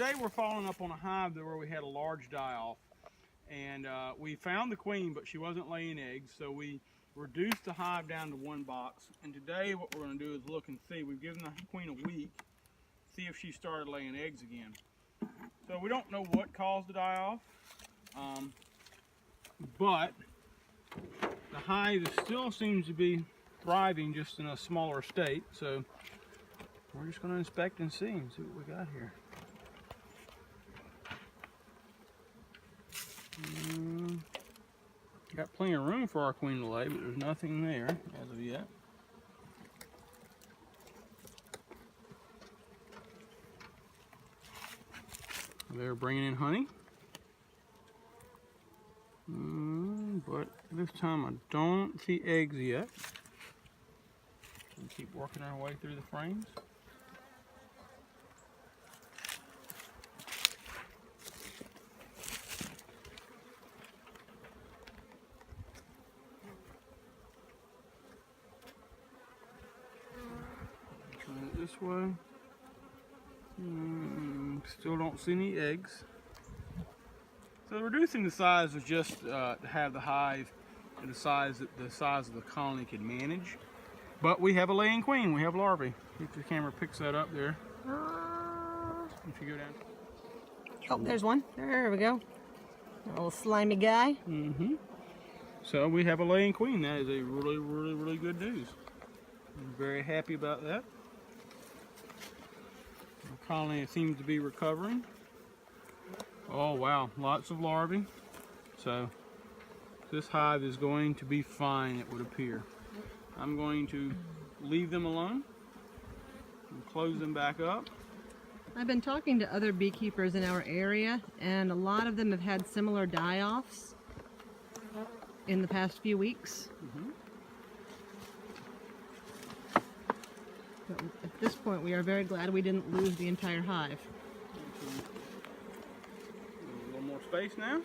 today we're following up on a hive where we had a large die-off. And we found the queen, but she wasn't laying eggs, so we reduced the hive down to one box. And today what we're going to do is look and see. We've given the queen a week, see if she started laying eggs again. So we don't know what caused the die-off, but the hive still seems to be thriving, just in a smaller state. So we're just going to inspect and see what we got here. Got plenty of room for our queen to lay, but there's nothing there as of yet. They're bringing in honey, but this time I don't see eggs yet. We keep working our way through the frames. Turn it this way. Still don't see any eggs. So reducing the size was just to have the hive at the size that the size of the colony could manage. But we have a laying queen. We have larvae. If the camera picks that up there. If you go down. Oh, there's one. There we go. A little slimy guy. So we have a laying queen. That is a really good news. I'm very happy about that. The colony seems to be recovering. Oh wow, lots of larvae. So this hive is going to be fine, it would appear. I'm going to leave them alone and close them back up. I've been talking to other beekeepers in our area, and a lot of them have had similar die-offs in the past few weeks. But at this point, we are very glad we didn't lose the entire hive. A little more space now.